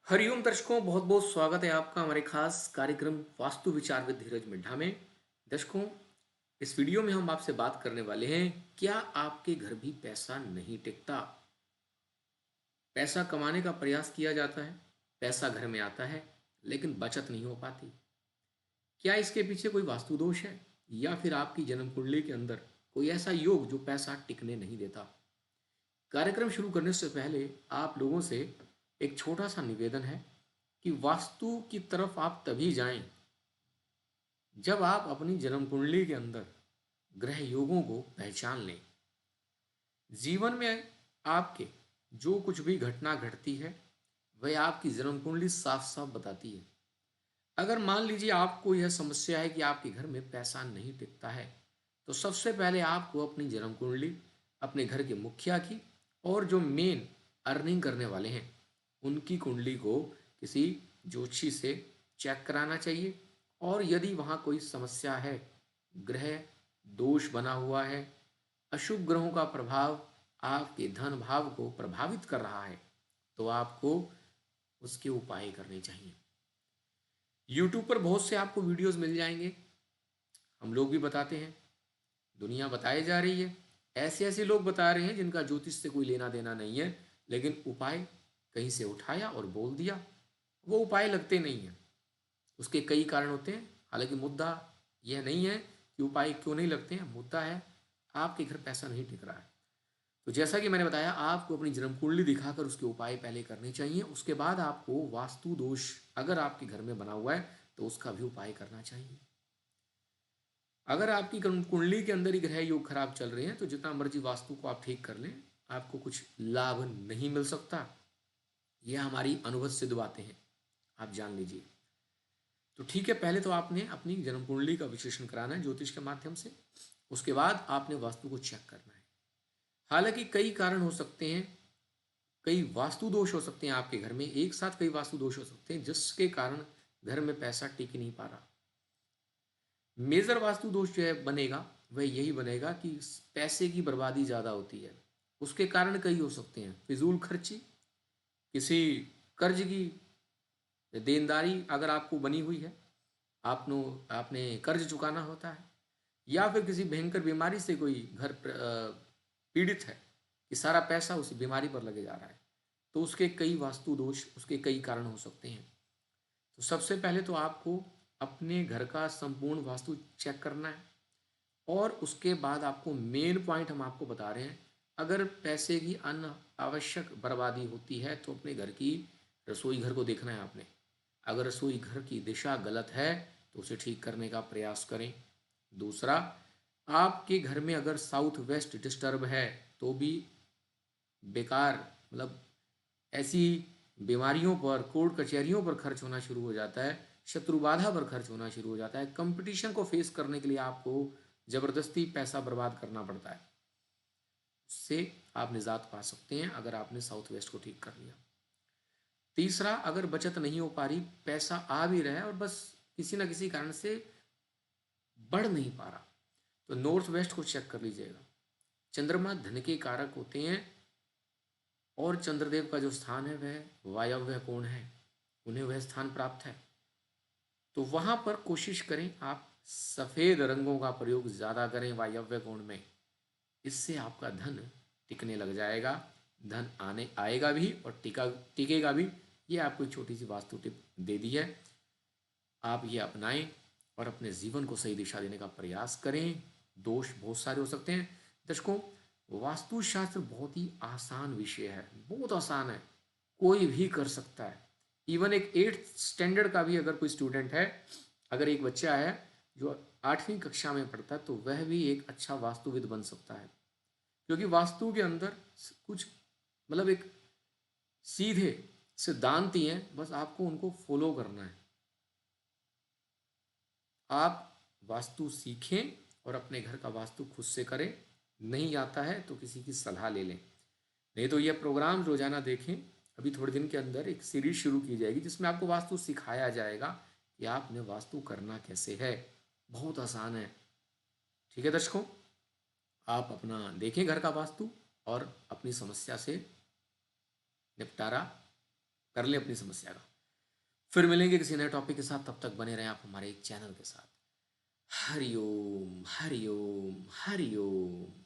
हरिओम दर्शकों, बहुत बहुत स्वागत है आपका हमारे खास कार्यक्रम वास्तु विचार विद धीरज मिड्ढा में। दर्शकों, इस वीडियो में हम आपसे बात करने वाले हैं, क्या आपके घर भी पैसा नहीं टिकता? पैसा कमाने का प्रयास किया जाता है, पैसा घर में आता है, लेकिन बचत नहीं हो पाती। क्या इसके पीछे कोई वास्तु दोष है, या फिर आपकी जन्म कुंडली के अंदर कोई ऐसा योग जो पैसा टिकने नहीं देता? कार्यक्रम शुरू करने से पहले आप लोगों से एक छोटा सा निवेदन है कि वास्तु की तरफ आप तभी जाएं जब आप अपनी जन्म कुंडली के अंदर ग्रह योगों को पहचान लें। जीवन में आपके जो कुछ भी घटना घटती है, वह आपकी जन्म कुंडली साफ साफ बताती है। अगर मान लीजिए आपको यह समस्या है कि आपके घर में पैसा नहीं टिकता है, तो सबसे पहले आपको अपनी जन्म कुंडली, अपने घर के मुखिया की और जो मेन अर्निंग करने वाले हैं उनकी कुंडली को किसी ज्योतिषी से चेक कराना चाहिए। और यदि वहाँ कोई समस्या है, ग्रह दोष बना हुआ है, अशुभ ग्रहों का प्रभाव आपके धन भाव को प्रभावित कर रहा है, तो आपको उसके उपाय करने चाहिए। यूट्यूब पर बहुत से आपको वीडियोस मिल जाएंगे, हम लोग भी बताते हैं, दुनिया बताई जा रही है। ऐसे ऐसे लोग बता रहे हैं जिनका ज्योतिष से कोई लेना देना नहीं है, लेकिन उपाय कहीं से उठाया और बोल दिया। वो उपाय लगते नहीं हैं, उसके कई कारण होते हैं। हालांकि मुद्दा यह नहीं है कि उपाय क्यों नहीं लगते हैं, मुद्दा है आपके घर पैसा नहीं टिक रहा है। तो जैसा कि मैंने बताया, आपको अपनी जन्म कुंडली दिखाकर उसके उपाय पहले करने चाहिए। उसके बाद आपको वास्तु दोष अगर आपके घर में बना हुआ है तो उसका भी उपाय करना चाहिए। अगर आपकी कुंडली के अंदर ही ग्रह योग खराब चल रहे हैं, तो जितना मर्जी वास्तु को आप ठीक कर लें, आपको कुछ लाभ नहीं मिल सकता। यह हमारी अनुभव सिद्ध बातें हैं, आप जान लीजिए। तो ठीक है, पहले तो आपने अपनी जन्म कुंडली का विश्लेषण कराना है ज्योतिष के माध्यम से। उसके बाद आपने वास्तु को चेक करना है। हालांकि कई कारण हो सकते हैं, कई वास्तु दोष हो सकते हैं आपके घर में, एक साथ कई वास्तु दोष हो सकते हैं जिसके कारण घर में पैसा टिक नहीं पा रहा। मेजर वास्तु दोष जो है बनेगा, वह यही बनेगा कि पैसे की बर्बादी ज़्यादा होती है। उसके कारण कई हो सकते हैं, फिजूल खर्ची, किसी कर्ज की देनदारी अगर आपको बनी हुई है, आपने आपने कर्ज चुकाना होता है, या फिर किसी भयंकर बीमारी से कोई घर पीड़ित है कि सारा पैसा उसी बीमारी पर लगे जा रहा है, तो उसके कई वास्तु दोष, उसके कई कारण हो सकते हैं। तो सबसे पहले तो आपको अपने घर का संपूर्ण वास्तु चेक करना है। और उसके बाद आपको मेन पॉइंट हम आपको बता रहे हैं, अगर पैसे की अन आवश्यक बर्बादी होती है तो अपने घर की रसोई घर को देखना है आपने। अगर रसोई घर की दिशा गलत है तो उसे ठीक करने का प्रयास करें। दूसरा, आपके घर में अगर साउथ वेस्ट डिस्टर्ब है तो भी बेकार, मतलब ऐसी बीमारियों पर, कोर्ट कचहरियों पर खर्च होना शुरू हो जाता है, शत्रु बाधा पर खर्च होना शुरू हो जाता है। कंपटीशन को फेस करने के लिए आपको ज़बरदस्ती पैसा बर्बाद करना पड़ता है। उससे आप निजात पा सकते हैं अगर आपने साउथ वेस्ट को ठीक कर लिया। तीसरा, अगर बचत नहीं हो पा रही, पैसा आ भी रहा है और बस किसी ना किसी कारण से बढ़ नहीं पा रहा, तो नॉर्थ वेस्ट को चेक कर लीजिएगा। चंद्रमा धन के कारक होते हैं, और चंद्रदेव का जो स्थान है वह वायव्य कोण है, उन्हें वह स्थान प्राप्त है। तो वहाँ पर कोशिश करें आप सफ़ेद रंगों का प्रयोग ज़्यादा करें वायव्य कोण में। इससे आपका धन टिकने लग जाएगा, धन आने आएगा भी और टिकेगा भी। ये आपको एक छोटी सी वास्तु टिप दे दी है, आप ये अपनाएं और अपने जीवन को सही दिशा देने का प्रयास करें। दोष बहुत सारे हो सकते हैं दर्शकों, वास्तुशास्त्र बहुत ही आसान विषय है, बहुत आसान है, कोई भी कर सकता है। इवन एक 8th स्टैंडर्ड का भी अगर कोई स्टूडेंट है, अगर एक बच्चा है जो 8वीं कक्षा में पढ़ता है, तो वह भी एक अच्छा वास्तुविद बन सकता है। क्योंकि वास्तु के अंदर कुछ, मतलब एक सीधे सिद्धांत ही हैं, बस आपको उनको फॉलो करना है। आप वास्तु सीखें और अपने घर का वास्तु खुद से करें। नहीं आता है तो किसी की सलाह ले लें। नहीं तो यह प्रोग्राम रोजाना देखें। अभी थोड़े दिन के अंदर एक सीरीज शुरू की जाएगी जिसमें आपको वास्तु सिखाया जाएगा कि आपने वास्तु करना कैसे है। बहुत आसान है। ठीक है दर्शकों, आप अपना देखें घर का वास्तु और अपनी समस्या से निपटारा कर लें अपनी समस्या का। फिर मिलेंगे किसी नए टॉपिक के साथ, तब तक बने रहें आप हमारे चैनल के साथ। हरि ओम, हरि ओम, हरि ओम।